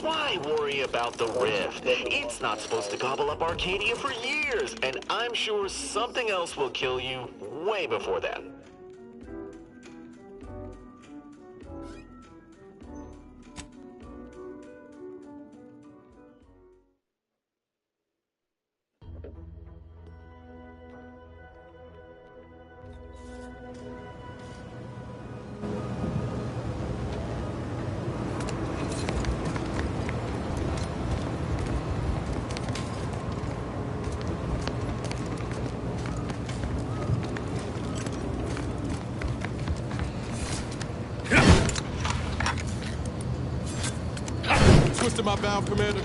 Why worry about the Rift? It's not supposed to gobble up Arcadia for years, and I'm sure something else will kill you way before then. Twisted my valve, Commander.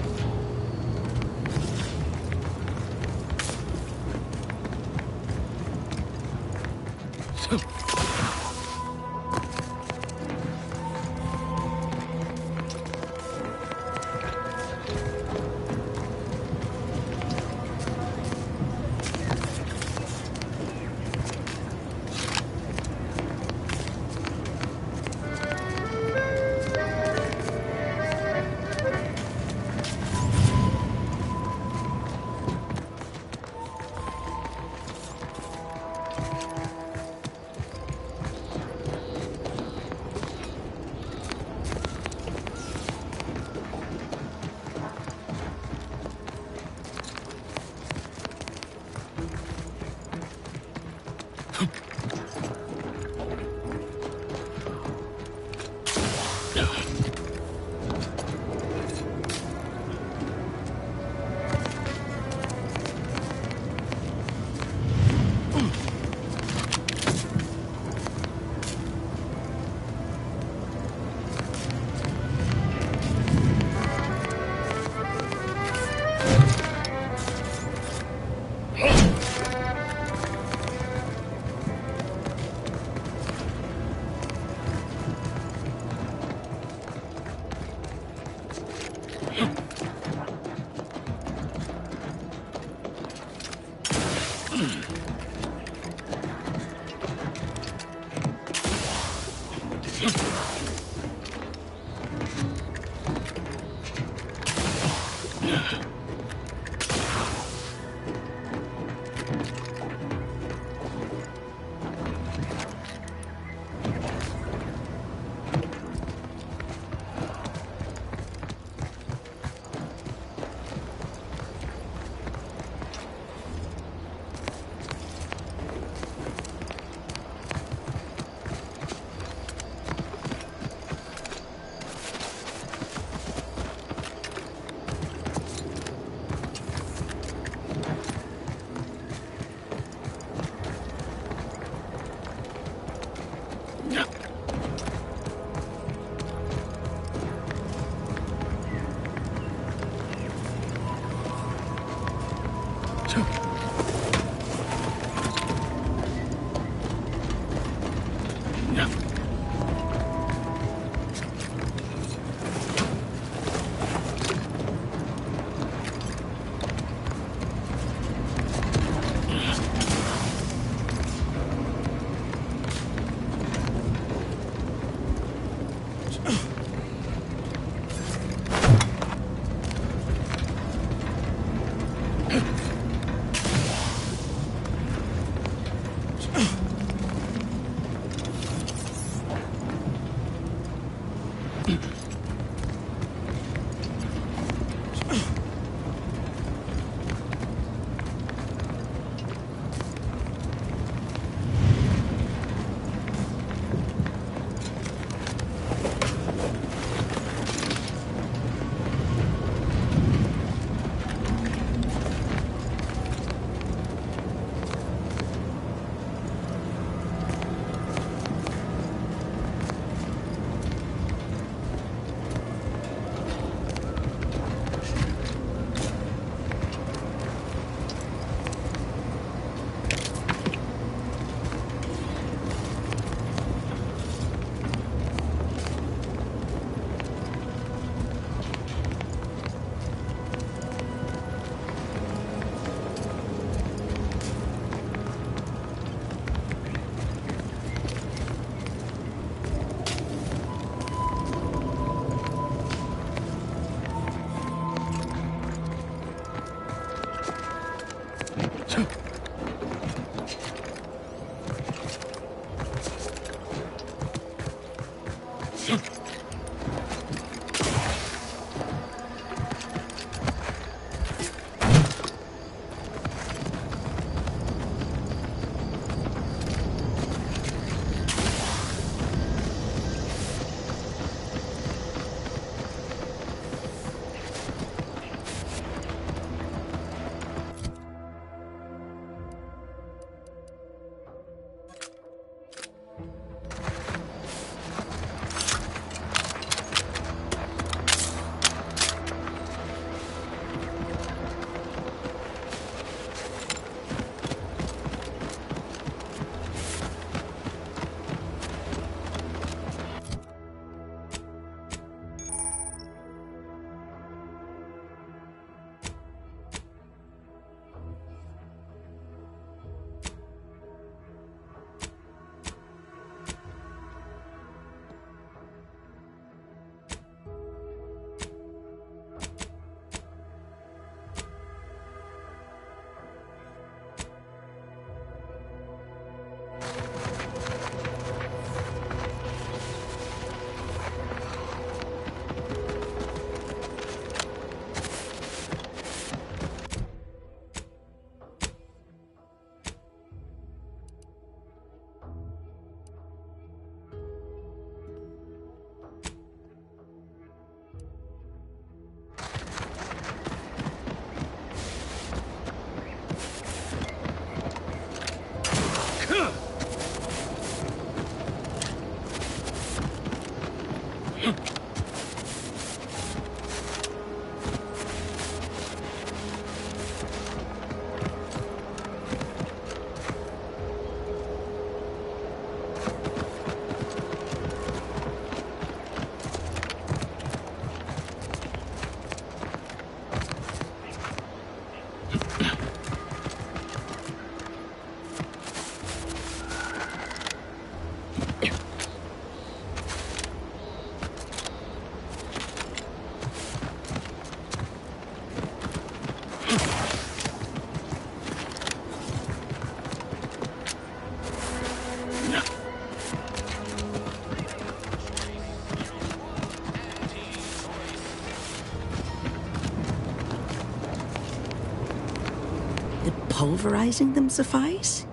pulverizing them suffice?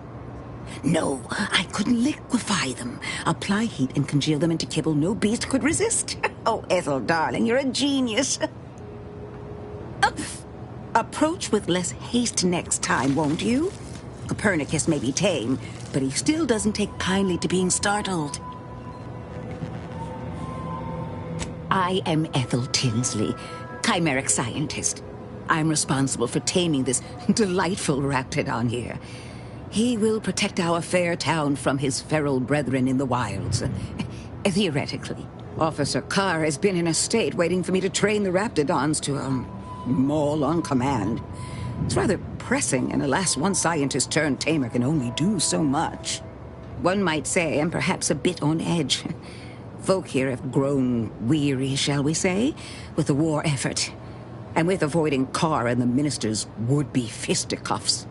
No, I couldn't liquefy them. Apply heat and congeal them into kibble no beast could resist. Oh, Ethel, darling, you're a genius. Approach with less haste next time, won't you? Copernicus may be tame, but he still doesn't take kindly to being startled. I am Ethel Tinsley, chimeric scientist. I'm responsible for taming this delightful raptidon here. He will protect our fair town from his feral brethren in the wilds. Theoretically. Officer Carr has been in a state waiting for me to train the raptidons to, maul on command. It's rather pressing, and alas, one scientist-turned-tamer can only do so much. One might say I'm perhaps a bit on edge. Folk here have grown weary, shall we say, with the war effort, and with avoiding Carr and the minister's would-be fisticuffs.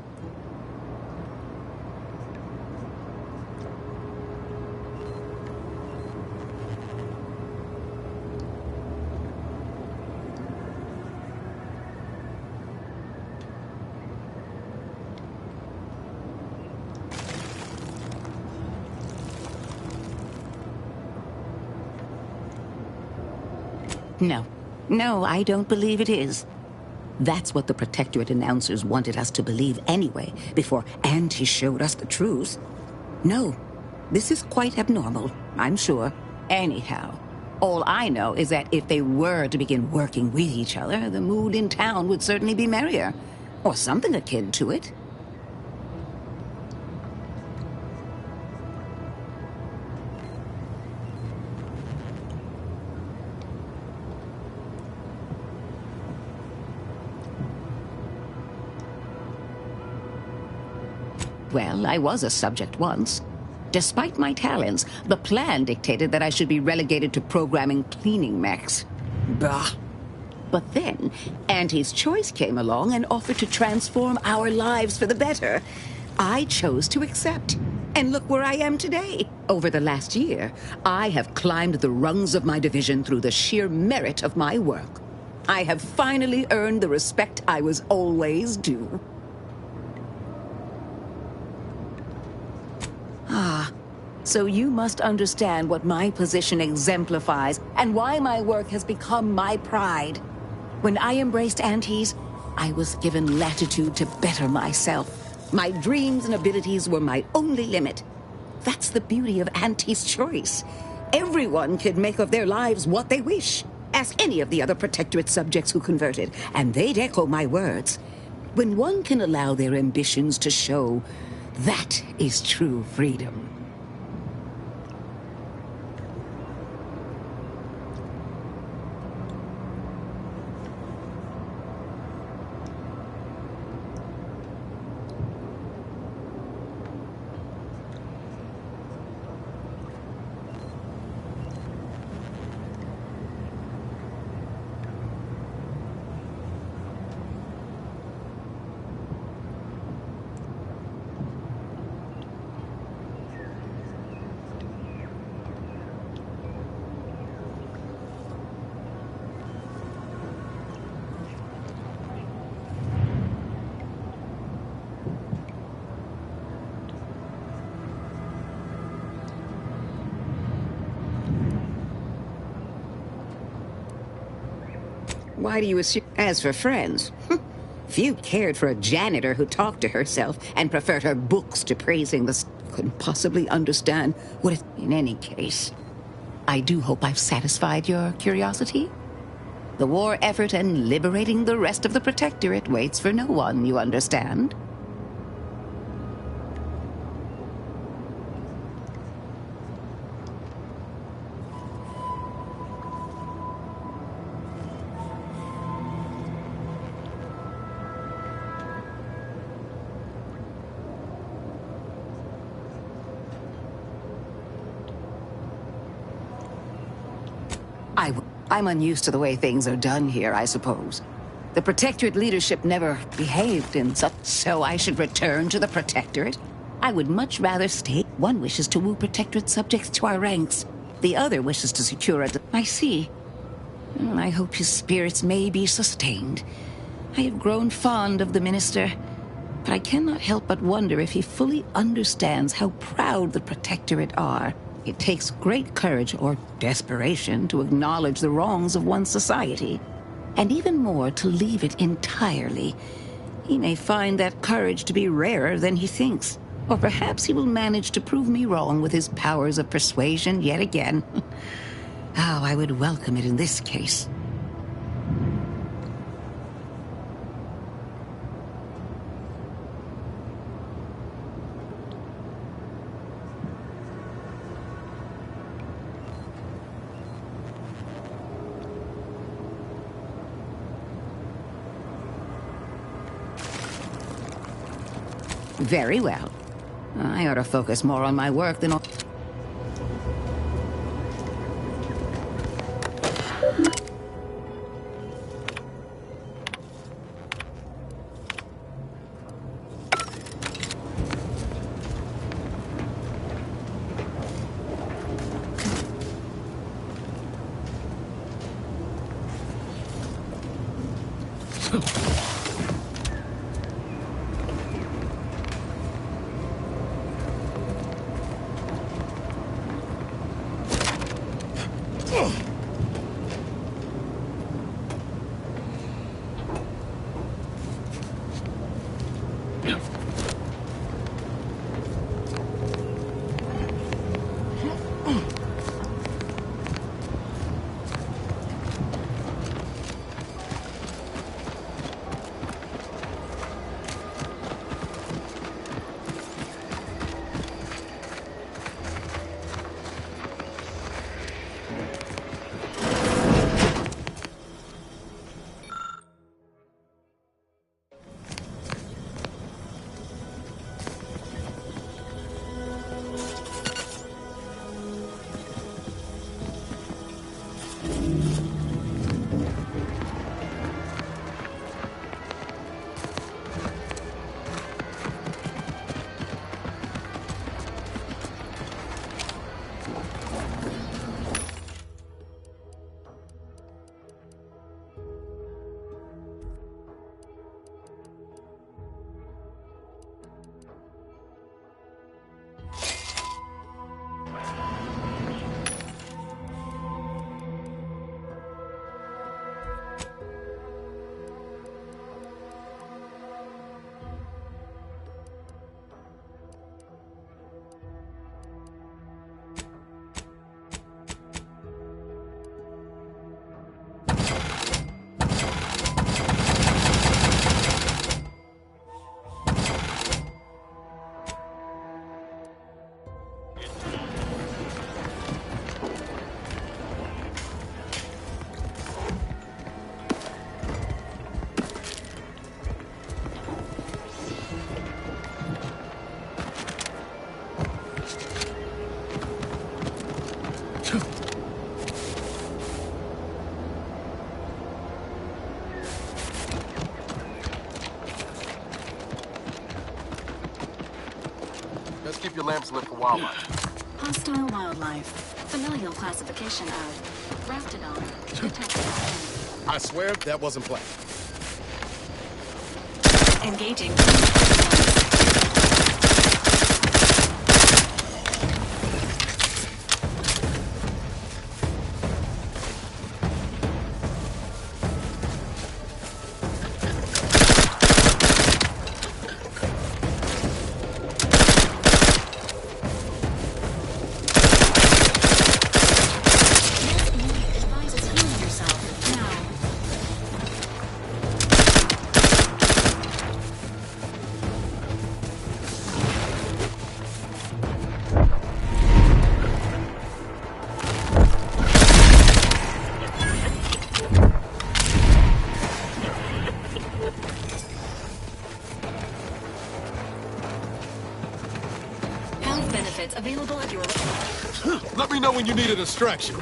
No, I don't believe it is. That's what the Protectorate announcers wanted us to believe anyway, before Auntie showed us the truth. No, this is quite abnormal, I'm sure. Anyhow, all I know is that if they were to begin working with each other, the mood in town would certainly be merrier. Or something akin to it. Well, I was a subject once. Despite my talents, the plan dictated that I should be relegated to programming cleaning mechs. Bah. But then, Auntie's Choice came along and offered to transform our lives for the better. I chose to accept. And look where I am today. Over the last year, I have climbed the rungs of my division through the sheer merit of my work. I have finally earned the respect I was always due. So you must understand what my position exemplifies and why my work has become my pride. When I embraced Auntie's, I was given latitude to better myself. My dreams and abilities were my only limit. That's the beauty of Auntie's Choice. Everyone can make of their lives what they wish. Ask any of the other Protectorate subjects who converted, and they'd echo my words. When one can allow their ambitions to show, that is true freedom. Why do you assume? As for friends, few cared for a janitor who talked to herself and preferred her books to praising the... Couldn't possibly understand what it... In any case, I do hope I've satisfied your curiosity. The war effort and liberating the rest of the Protectorate waits for no one, you understand? I'm unused to the way things are done here, I suppose. The Protectorate leadership never behaved in such... So I should return to the Protectorate? I would much rather stay. One wishes to woo Protectorate subjects to our ranks. The other wishes to secure it. I see. Well, I hope his spirits may be sustained. I have grown fond of the Minister. but I cannot help but wonder if he fully understands how proud the Protectorate are. It takes great courage or desperation to acknowledge the wrongs of one's society, and even more to leave it entirely. He may find that courage to be rarer than he thinks, or perhaps he will manage to prove me wrong with his powers of persuasion yet again. How I would welcome it in this case. Very well. I ought to focus more on my work than on... Let's keep your lamps lit for wildlife. Hostile wildlife. Familial classification of Raptidon. Detected. I swear that wasn't planned. Engaging. Advises healing yourself now. Health benefits available at your... Let me know when you need a distraction.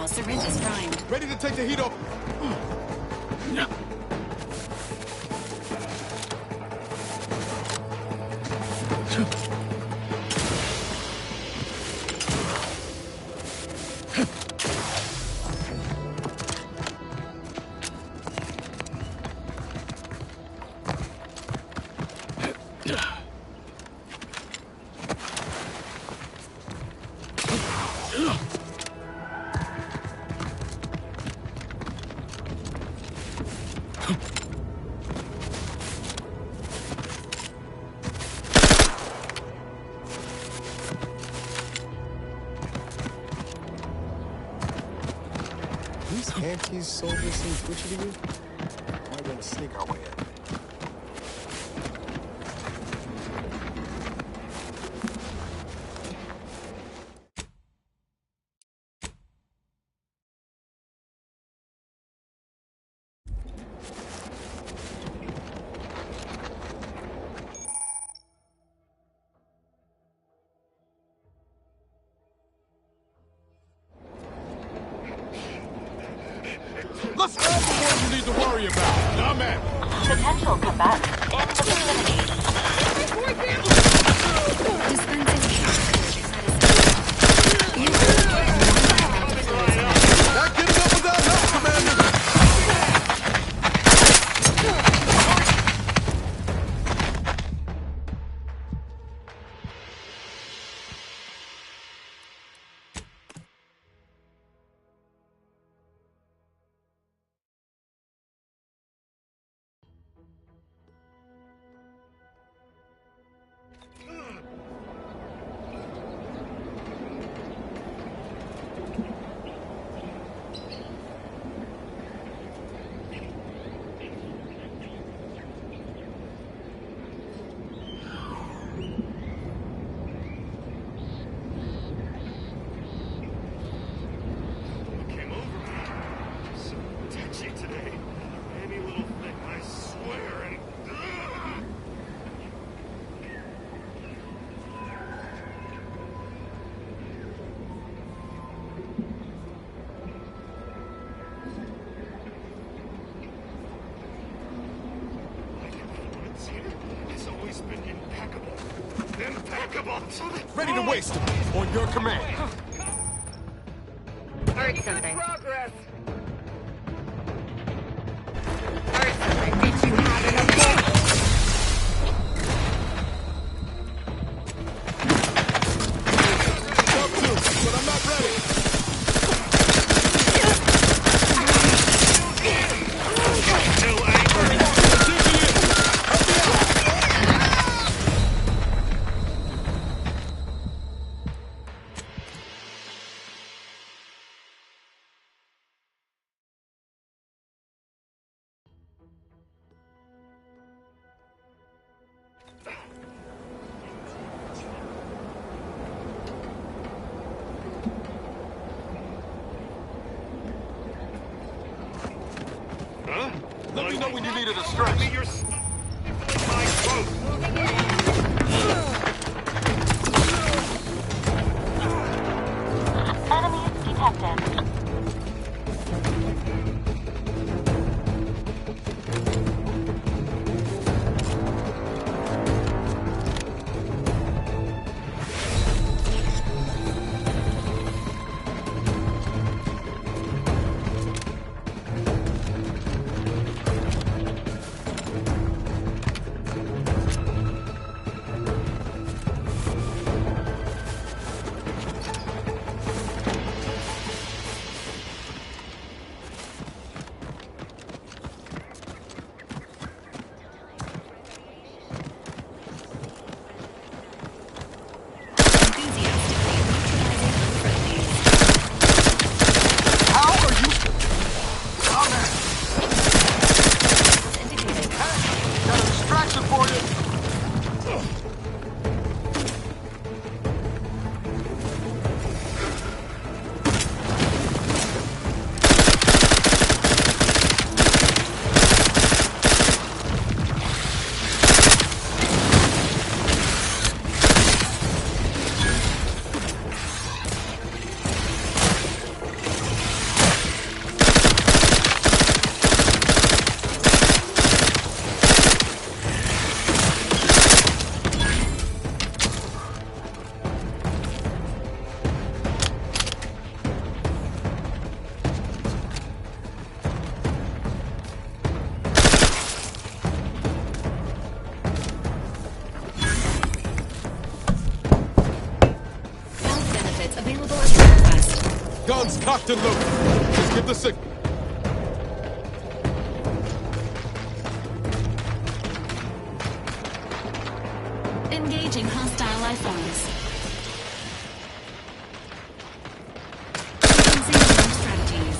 syringe is primed. Ready to take the heat off. These anti soldiers seem twitchy to you? Might want to sneak our way in. Let's grab the one you need to worry about. Nah, man. Potential combatant in the vicinity. Dispensing Not getting up without help, Commander. Came over me. So touchy today. Any little thing, I swear. And my performance here has always been impeccable. Impeccable. So that Ready to waste him. On your command. Heard something. Heard something. Did you have an appointment? Up to, but I'm not ready. still angry. Huh? Let me know when you needed a stretch. You're my throat. Enemies detected. Locked and loaded. Just get the signal. Engaging hostile life forms. Using new strategies.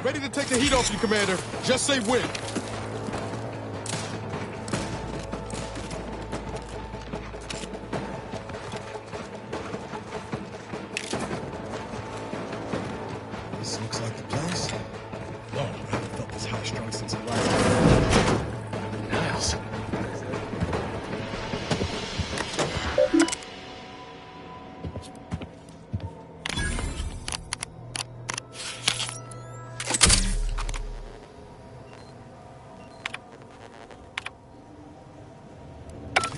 Ready to take the heat off you, Commander. Just say when. This looks like the place. Lord, I haven't felt this high strung since the last time. Niles.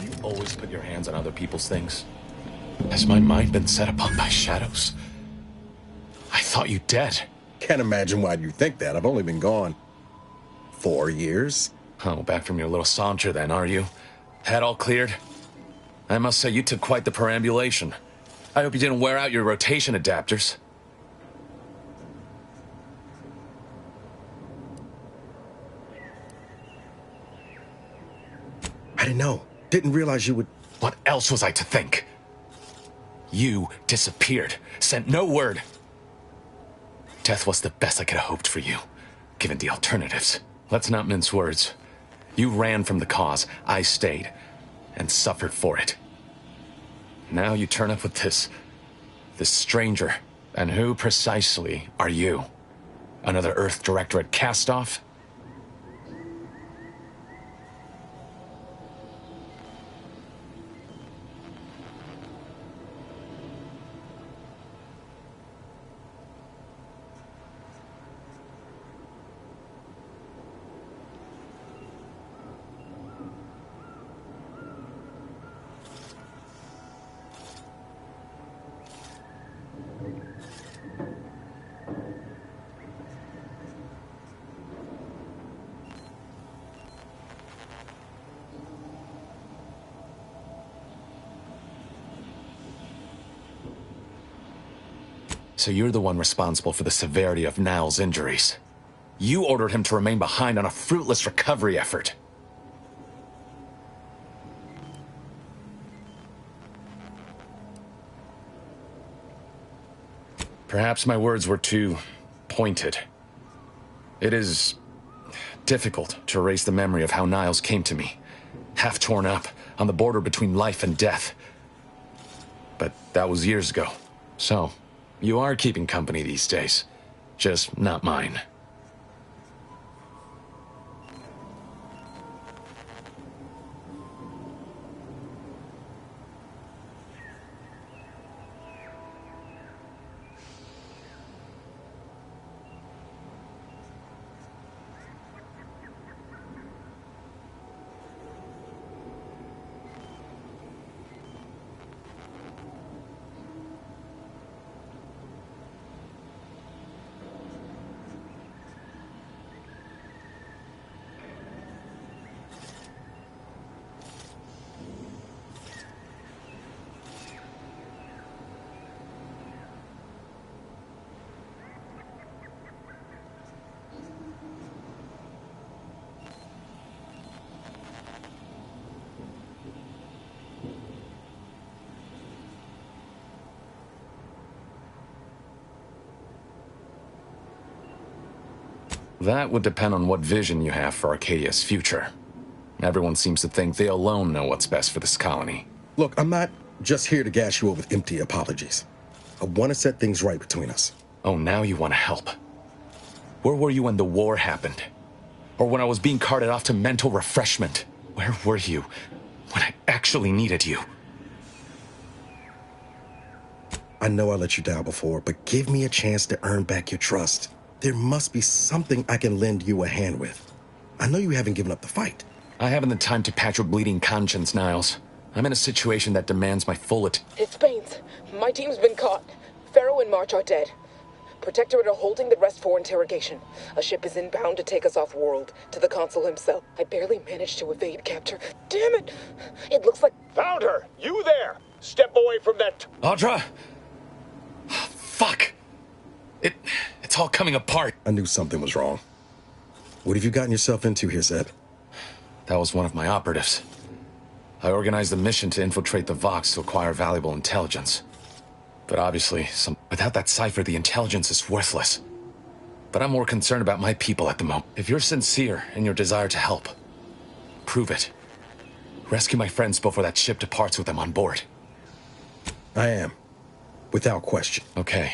You always put your hands on other people's things. Has my mind been set upon by shadows? I thought you dead. Can't imagine why you think that. I've only been gone 4 years. Oh, back from your little saunter then, are you? Head all cleared? I must say, you took quite the perambulation. I hope you didn't wear out your rotation adapters. I didn't know. Didn't realize you would... What else was I to think? You disappeared, sent no word. Death was the best I could have hoped for you, given the alternatives. Let's not mince words. You ran from the cause, I stayed, and suffered for it. Now you turn up with this stranger. And who precisely are you? Another Earth Directorate cast-off? So you're the one responsible for the severity of Niles' injuries. You ordered him to remain behind on a fruitless recovery effort. Perhaps my words were too pointed. It is difficult to erase the memory of how Niles came to me, half torn up, on the border between life and death. But that was years ago, so you are keeping company these days, just not mine. That would depend on what vision you have for Arcadia's future. Everyone seems to think they alone know what's best for this colony. Look, I'm not just here to gas you up with empty apologies. I want to set things right between us. Oh, now you want to help. Where were you when the war happened? Or when I was being carted off to mental refreshment? Where were you when I actually needed you? I know I let you down before, but give me a chance to earn back your trust. There must be something I can lend you a hand with. I know you haven't given up the fight. I haven't the time to patch your bleeding conscience, Niles. I'm in a situation that demands my full It's Baines. My team's been caught. Pharaoh and March are dead. Protectorate are holding the rest for interrogation. A ship is inbound to take us off-world, to the consul himself. I barely managed to evade capture. Damn it! It looks like... Found her! You there! Step away from that... Audra! Fuck! It's all coming apart. I knew something was wrong. What have you gotten yourself into here, Zed? That was one of my operatives. I organized a mission to infiltrate the Vox to acquire valuable intelligence. But obviously, without that cipher, the intelligence is worthless. But I'm more concerned about my people at the moment. If you're sincere in your desire to help, prove it. Rescue my friends before that ship departs with them on board. I am. Without question. Okay.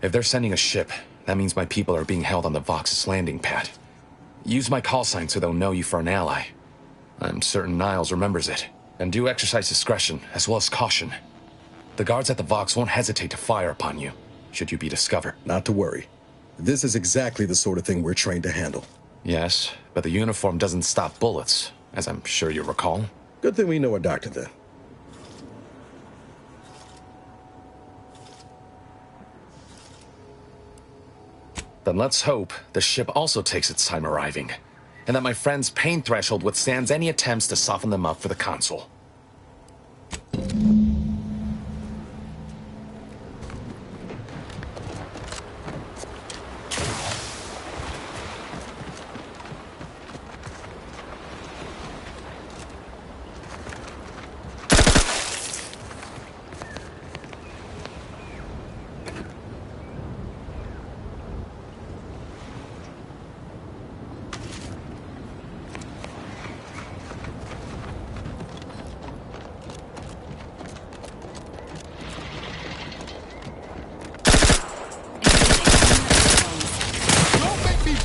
If they're sending a ship, that means my people are being held on the Vox's landing pad. Use my call sign so they'll know you for an ally. I'm certain Niles remembers it. And do exercise discretion, as well as caution. The guards at the Vox won't hesitate to fire upon you, should you be discovered. Not to worry. This is exactly the sort of thing we're trained to handle. Yes, but the uniform doesn't stop bullets, as I'm sure you recall. Good thing we know a doctor then. Then let's hope the ship also takes its time arriving, and that my friend's pain threshold withstands any attempts to soften them up for the consul.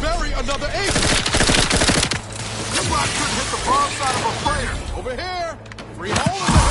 Bury another ace! Nimrod couldn't hit the broadside of a freighter. Over here! Free hole in the head!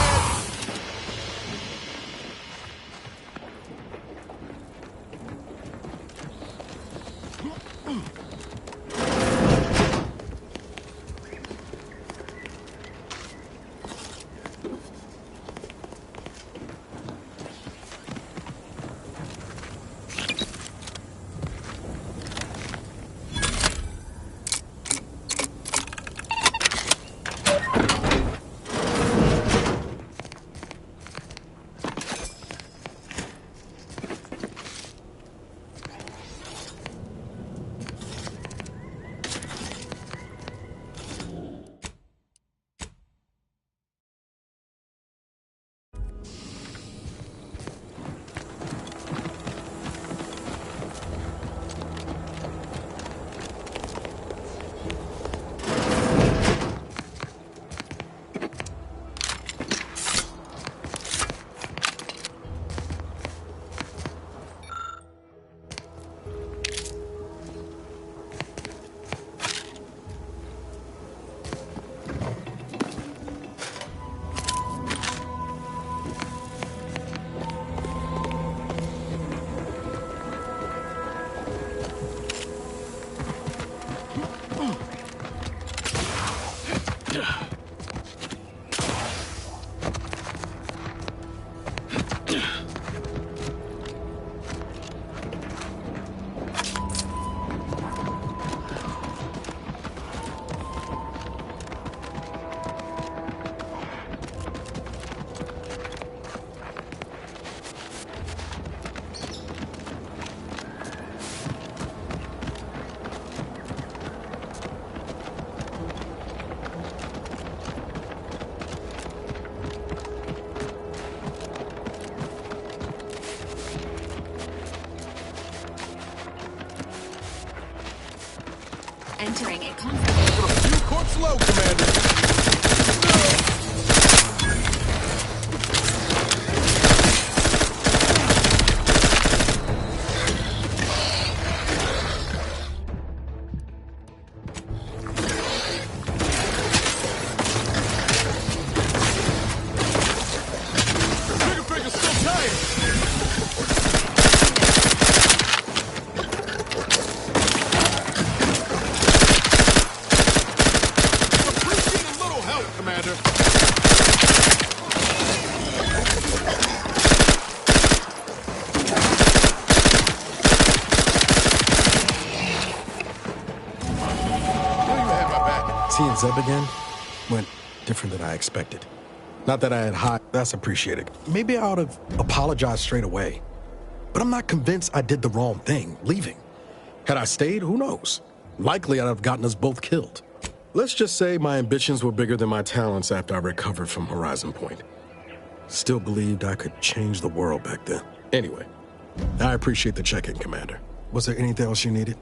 Entering a conflict. Corpse low, Commander. Trigger finger's still tight. Appreciate a little help, Commander. Know you had my back. Seeing Zeb again went different than I expected. Not that I had high, that's appreciated. Maybe I ought to apologize straight away. But I'm not convinced I did the wrong thing, leaving. Had I stayed, who knows? Likely I'd have gotten us both killed. Let's just say my ambitions were bigger than my talents after I recovered from Horizon Point. Still believed I could change the world back then. Anyway, I appreciate the check-in, Commander. Was there anything else you needed?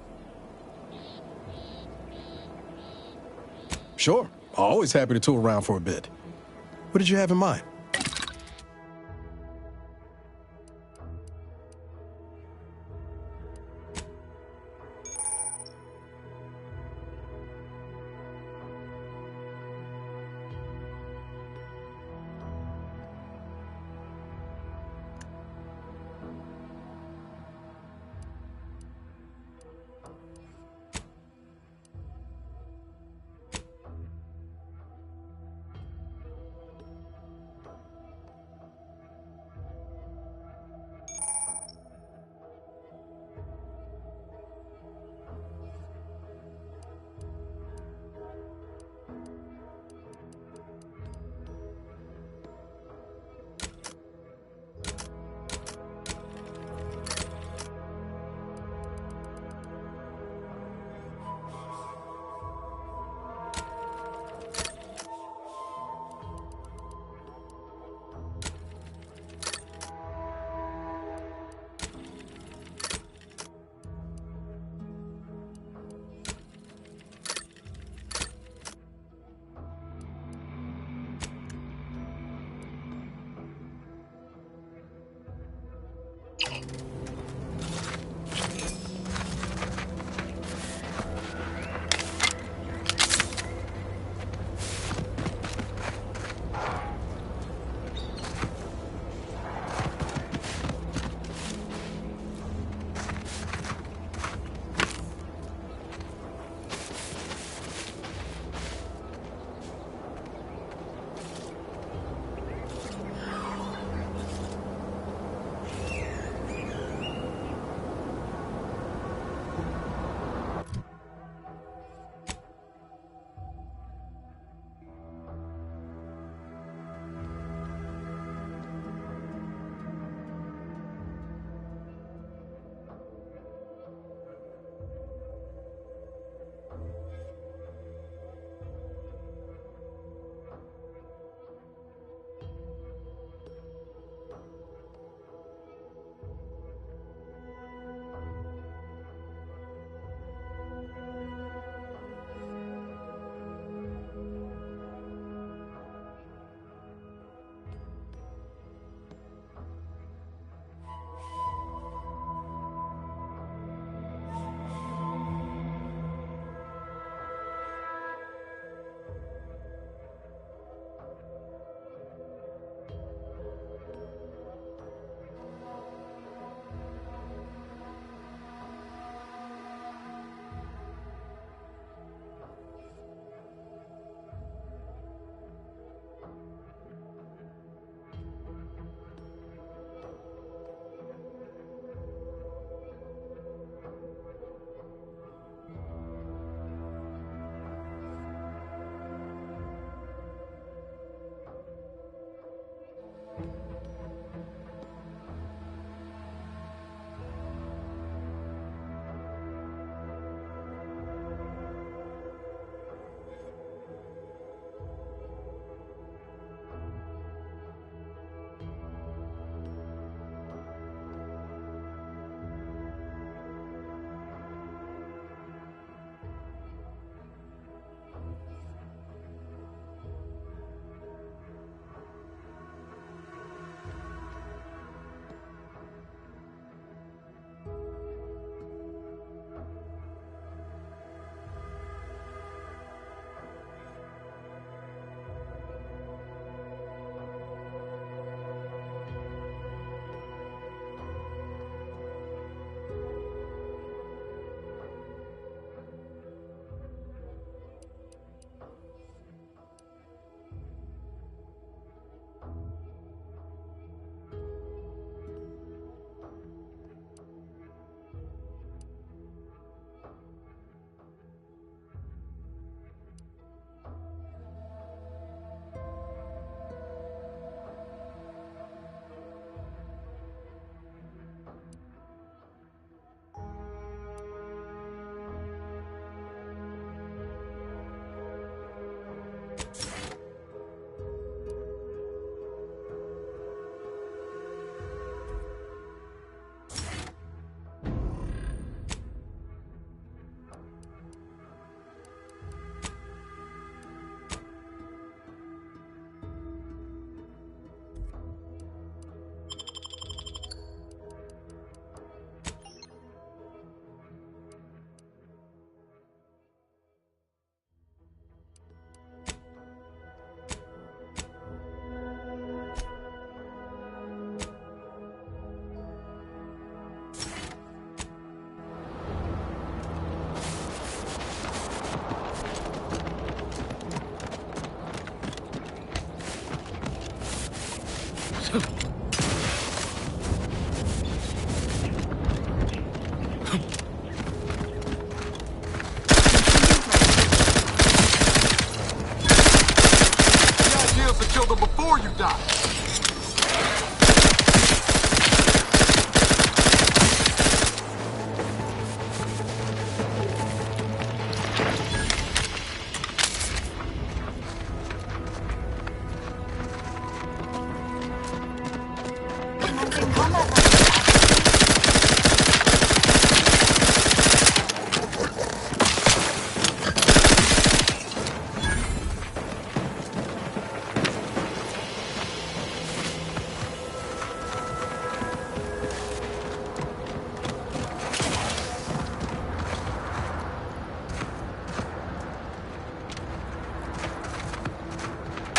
Sure. Always happy to tool around for a bit. What did you have in mind?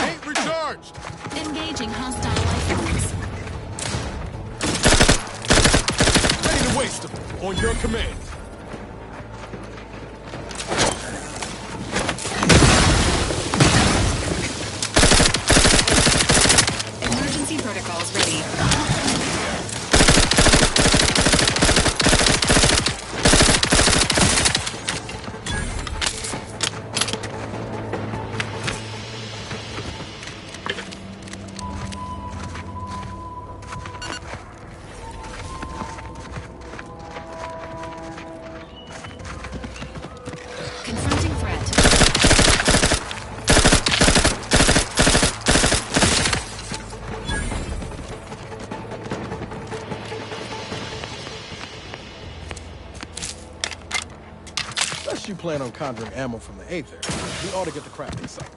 Ain't recharged. Engaging hostile life forms. Ready to waste them. On your command. Emergency protocols ready. Confronting threat. Unless you plan on conjuring ammo from the Aether, we ought to get the crafting site.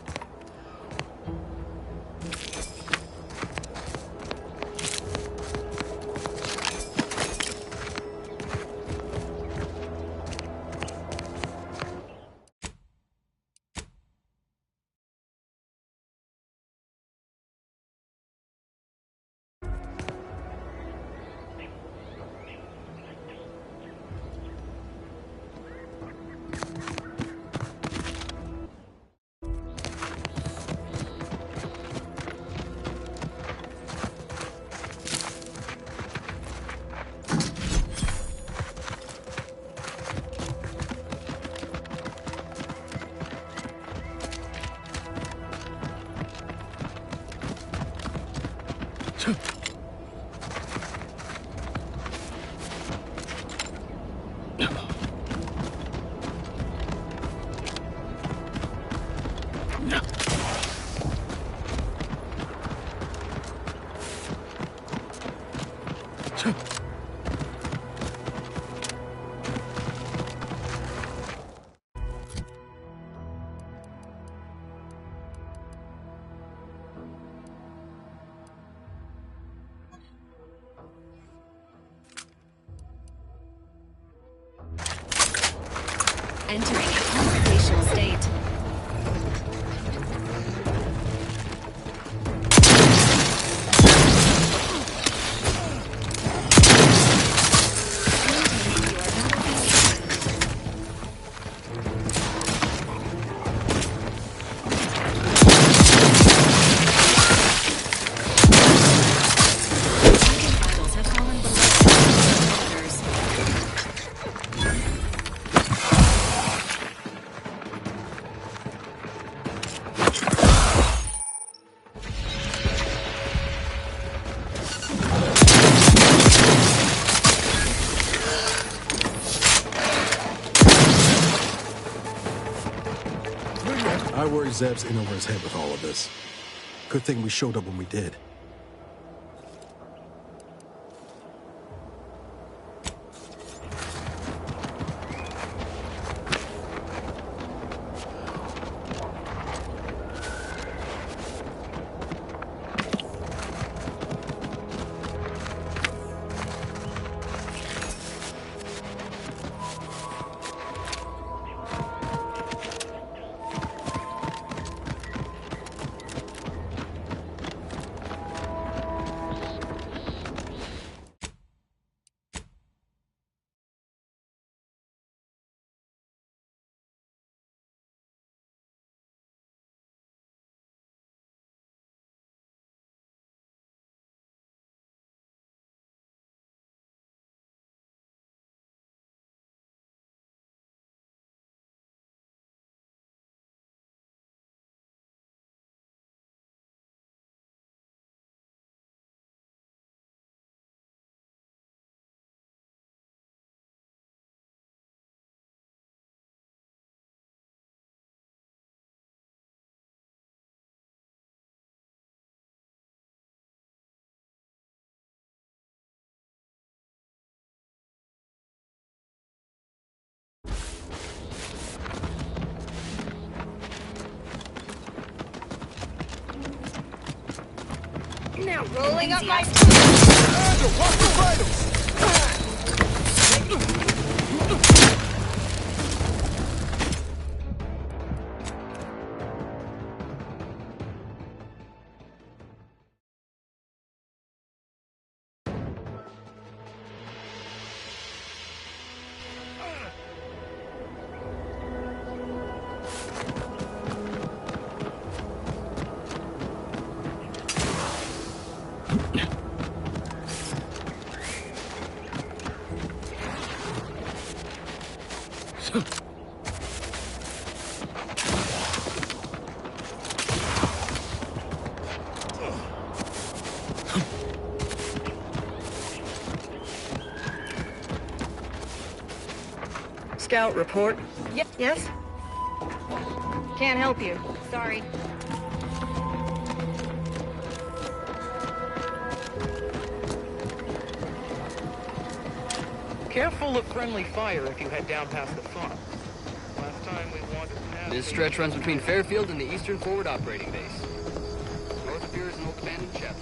Entering a confrontational state. Vitals have fallen below orders. I worry Zeb's in over his head with all of this. Good thing we showed up when we did. now rolling up my... Commander, watch the vitals! Scout report. Yes? Can't help you. Sorry. Careful of friendly fire if you head down past the farm. Last time we wanted to... This stretch runs between Fairfield and the Eastern Forward Operating Base. North of here is an old abandoned chapel.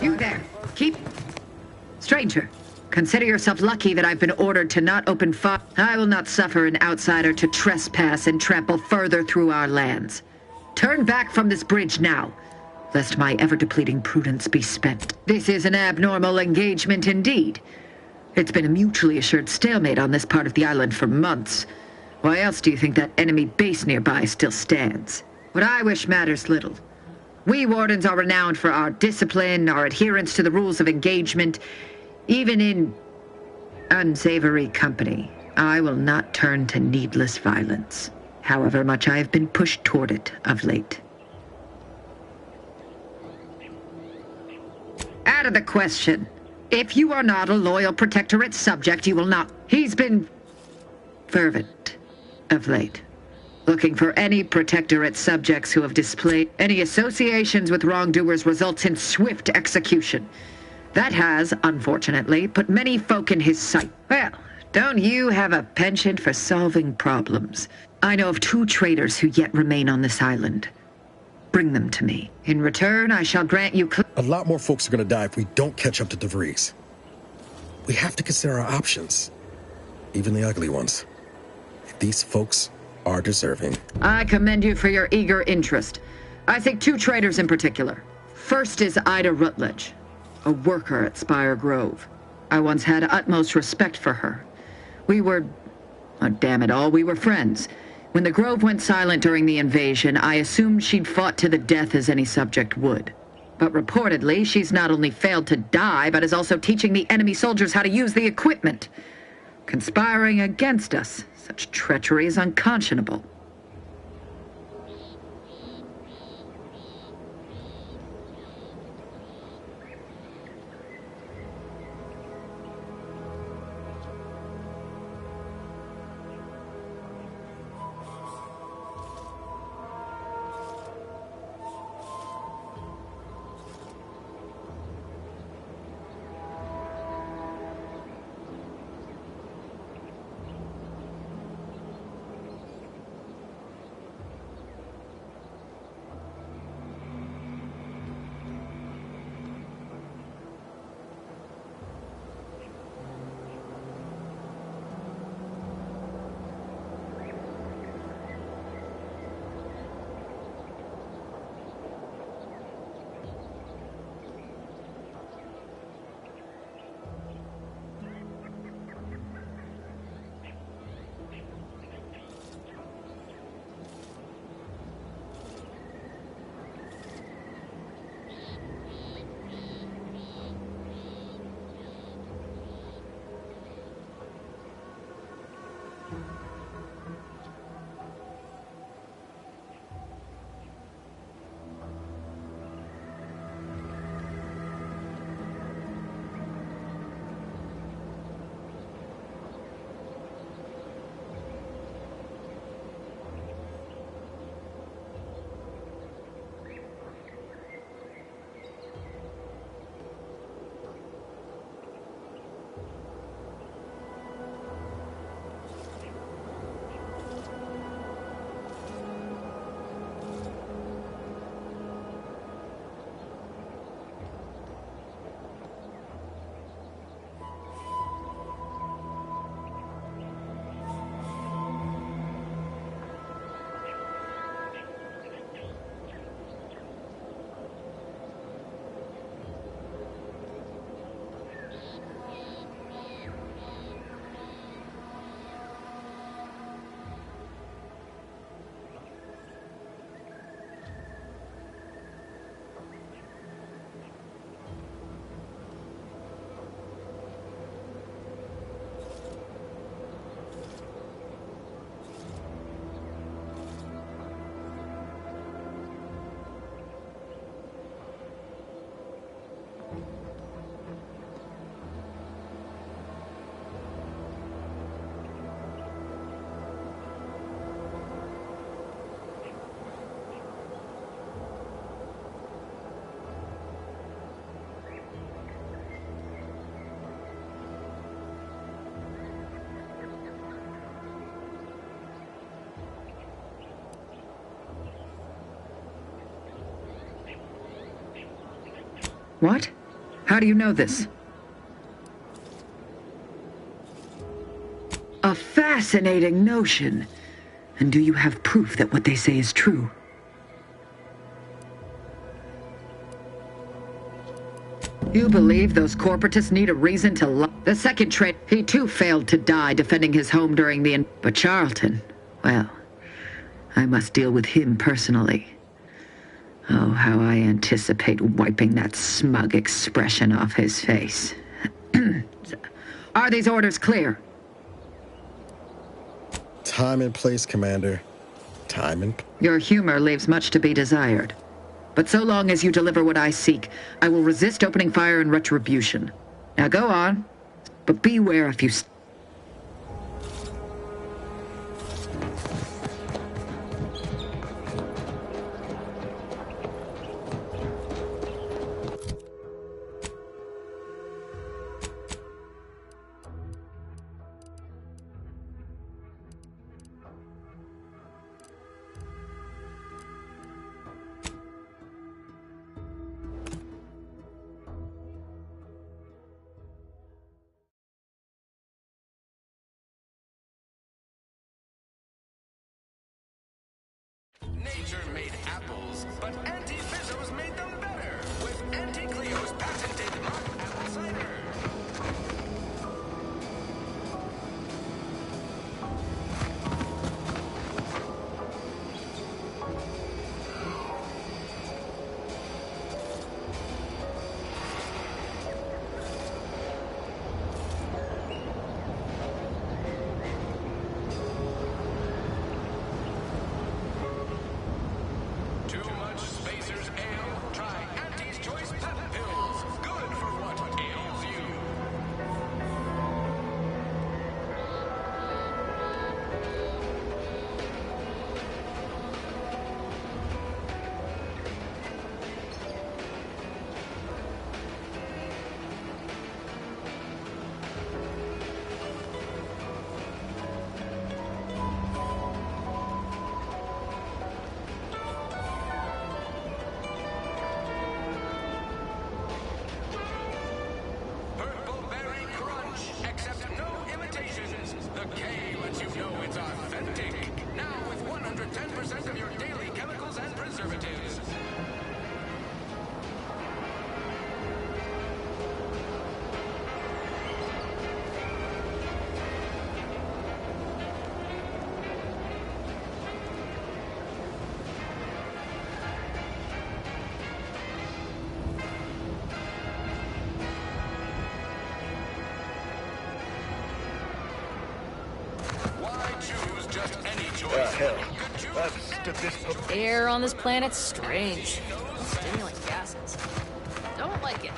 You there. Keep... Stranger, consider yourself lucky that I've been ordered to not open fire. I will not suffer an outsider to trespass and trample further through our lands. Turn back from this bridge now, lest my ever-depleting prudence be spent. This is an abnormal engagement indeed. It's been a mutually assured stalemate on this part of the island for months. Why else do you think that enemy base nearby still stands? What I wish matters little. We Wardens are renowned for our discipline, our adherence to the rules of engagement, even in unsavory company. I will not turn to needless violence, however much I have been pushed toward it of late. Out of the question. If you are not a loyal Protectorate subject, you will not. He's been fervent of late, looking for any Protectorate subjects who have displayed any associations with wrongdoers results in swift execution. That has, unfortunately, put many folk in his sight. Well, don't you have a penchant for solving problems? I know of 2 traitors who yet remain on this island. Bring them to me. In return, I shall grant you... A lot more folks are gonna die if we don't catch up to DeVries. We have to consider our options. Even the ugly ones. These folks are deserving. I commend you for your eager interest. I think 2 traitors in particular. First is Ida Rutledge, a worker at Spire Grove. I once had utmost respect for her. We were... oh, damn it all, we were friends. When the Grove went silent during the invasion, I assumed she'd fought to the death as any subject would. But reportedly, she's not only failed to die, but is also teaching the enemy soldiers how to use the equipment. Conspiring against us. Such treachery is unconscionable. What? How do you know this? A fascinating notion. And do you have proof that what they say is true? You believe those corporatists need a reason to lie? The second trade, he too failed to die defending his home during the But Charlton, well, I must deal with him personally. Oh, how I anticipate wiping that smug expression off his face. Are these orders clear? Time and place, Commander. Time and... Your humor leaves much to be desired. But so long as you deliver what I seek, I will resist opening fire in retribution. Now go on, but beware if you... Nature made apples, but Auntie Fizzos made them better with Auntie Cleo's patented Mark Apple Cider. just any choice. Hell, that's statistical. Air on this planet's strange. Stimulant gases. Don't like it.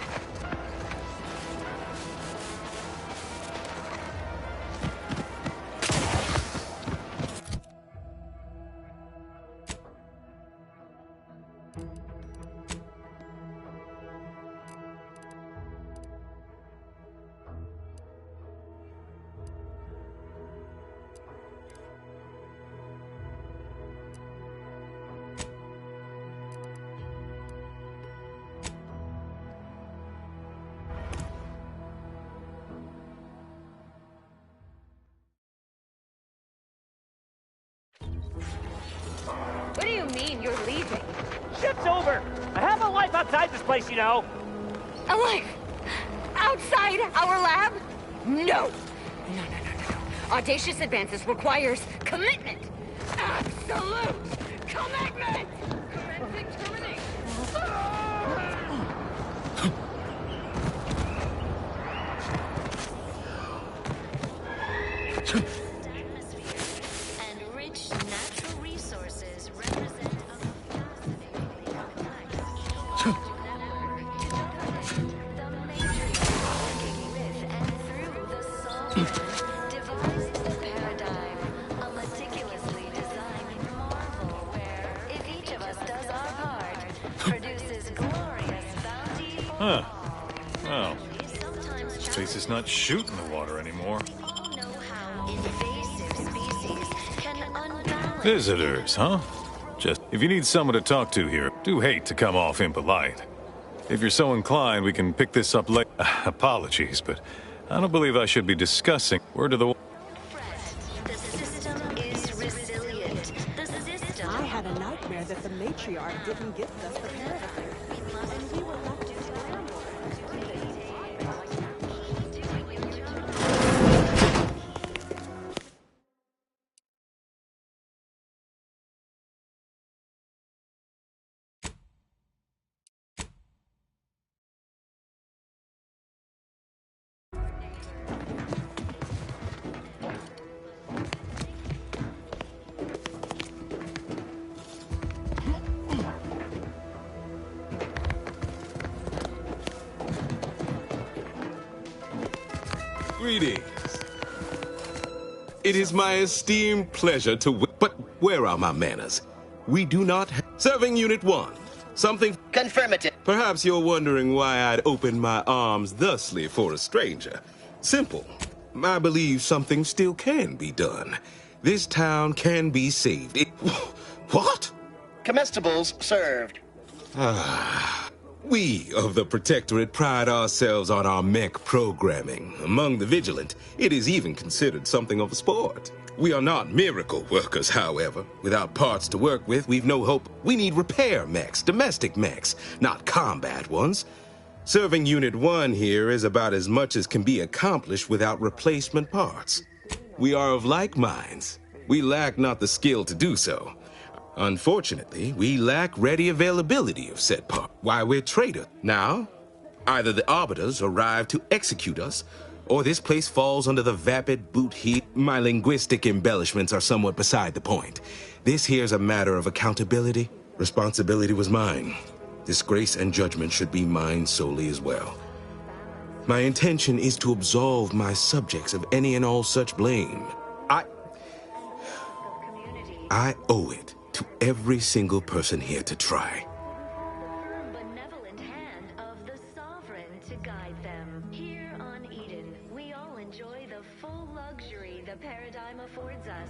What do you mean you're leaving? Ship's over. I have a life outside this place, you know. A life? Outside our lab? No. No. Audacious advances requires commitment. Absolute commitment! And rich natural resources represent a fascinatingly complex the matriarch working with and through the sovereign devised the paradigm, a meticulously designed marvel where, if each of us does our part, produces glorious bounty for Huh. Well, space is not shooting the water anymore. invasive species can unbalance. Visitors, huh? Just, if you need someone to talk to here, do hate to come off impolite. If you're so inclined, we can pick this up later. Apologies, but I don't believe I should be discussing. Word of the... The system is resilient. The system. I had a nightmare that the matriarch didn't give us the paradigm. And we were left to scramble. Greetings. It is my esteemed pleasure to but where are my manners? We do not serving Unit 1. Something confirmative. Perhaps you're wondering why I'd open my arms thusly for a stranger. Simple. I believe something still can be done. This town can be saved. What? Comestibles served. We of the Protectorate pride ourselves on our mech programming. Among the vigilant, it is even considered something of a sport. We are not miracle workers, however. Without parts to work with, we've no hope. We need repair mechs, domestic mechs, not combat ones. Serving Unit 1 here is about as much as can be accomplished without replacement parts. We are of like minds. We lack not the skill to do so. Unfortunately, we lack ready availability of said part. Why, we're traitors. Now, either the Arbiters arrive to execute us, or this place falls under the vapid boot heat. My linguistic embellishments are somewhat beside the point. This here's a matter of accountability. Responsibility was mine. Disgrace and judgment should be mine solely as well. My intention is to absolve my subjects of any and all such blame. I owe it to every single person here to try. Benevolent hand of the sovereign to guide them. Here on Eden, we all enjoy the full luxury the paradigm affords us.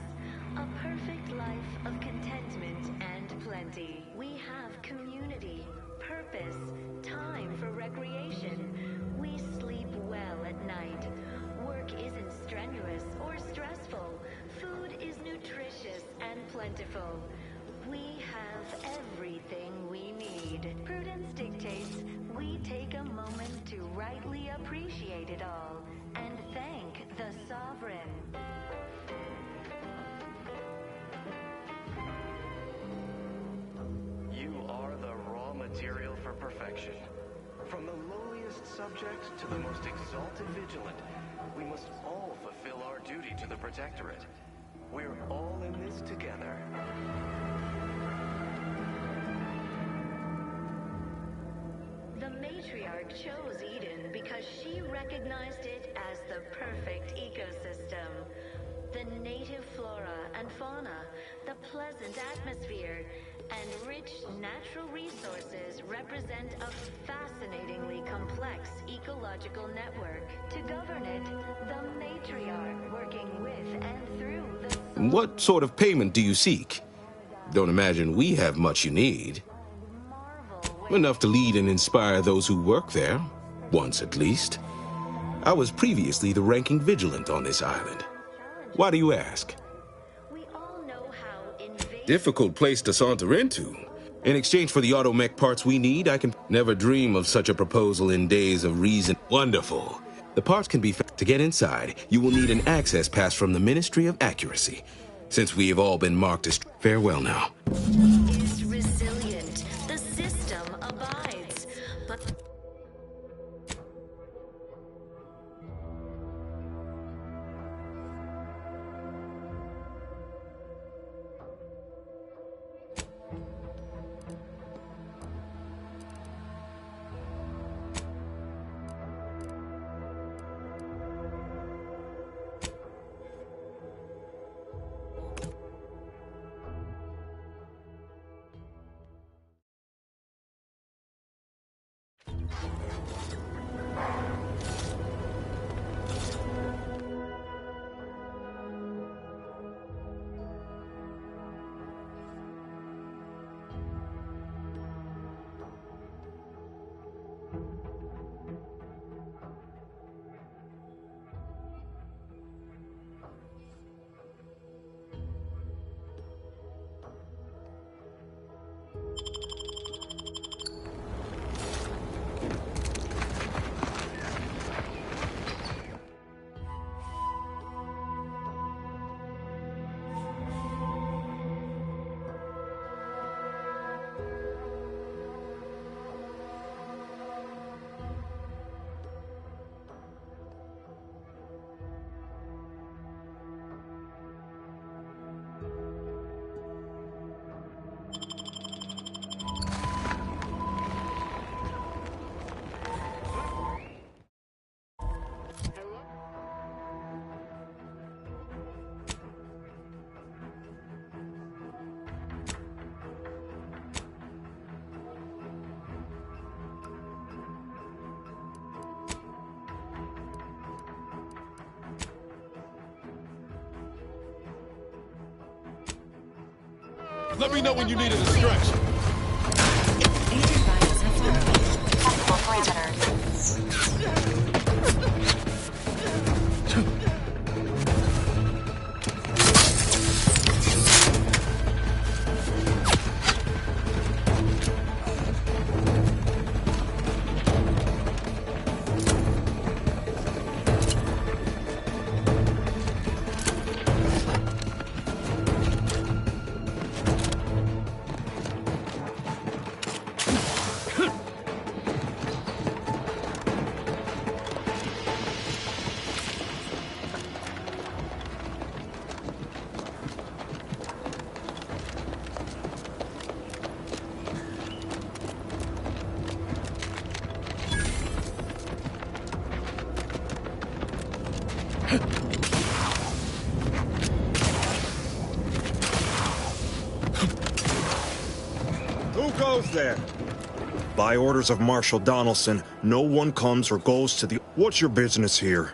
A perfect life of contentment and plenty. We have community, purpose, time for recreation. We sleep well at night. Work isn't strenuous or stressful. Food is nutritious and plentiful. We have everything we need. Prudence dictates we take a moment to rightly appreciate it all and thank the sovereign. You are the raw material for perfection. From the lowliest subject to the most exalted vigilant, we must all fulfill our duty to the Protectorate. We're all in this together. The matriarch chose Eden because she recognized it as the perfect ecosystem. The native flora and fauna, the pleasant atmosphere, and rich natural resources represent a fascinatingly complex ecological network. To govern it, the matriarch working with and through the... What sort of payment do you seek? Don't imagine we have much you need. Enough to lead and inspire those who work there, once at least. I was previously the ranking vigilant on this island. Why do you ask? Difficult place to saunter into. In exchange for the automech parts we need, I can never dream of such a proposal in days of reason. Wonderful. The parts can be to get inside. You will need an access pass from the Ministry of Accuracy. Since we have all been marked as farewell now. Is resilient. The system abides. But Let me know when you needed a stretch. Who goes there? By orders of Marshal Donaldson, no one comes or goes to the... What's your business here?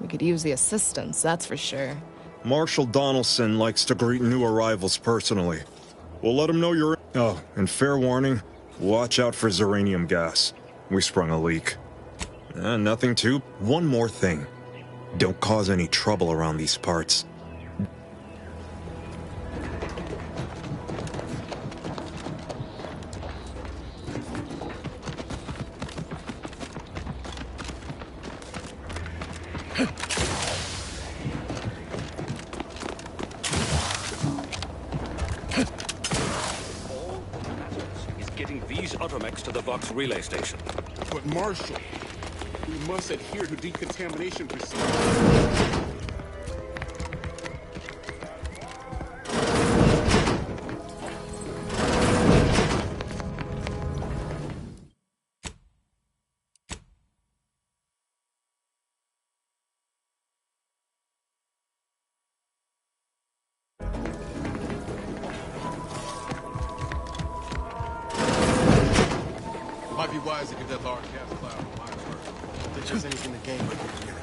We could use the assistance, that's for sure. Marshal Donaldson likes to greet new arrivals personally. We'll let him know you're... Oh, and fair warning, watch out for Zeranium gas. We sprung a leak. Nothing to... One more thing. Don't cause any trouble around these parts. Is getting these automechs to the Vox relay station. But Marshal... We must adhere to decontamination procedures. Might be wise to get that large gas cloud on my first. If there's anything to gain by getting here.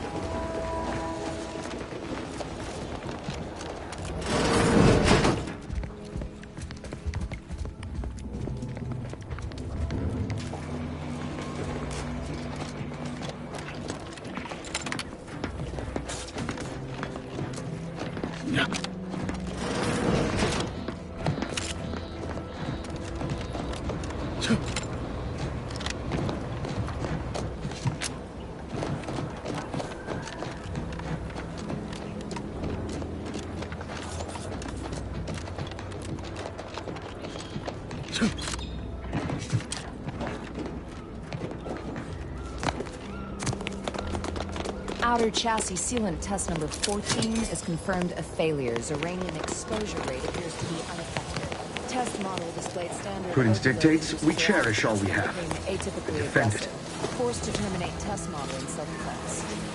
Outer chassis sealant test number 14 is confirmed a failure. Uranium exposure rate appears to be unaffected. Test model displayed standard. Prudence dictates we cherish all we have. Atypically Defend it. aggressive. Forced to terminate test model in self-defense.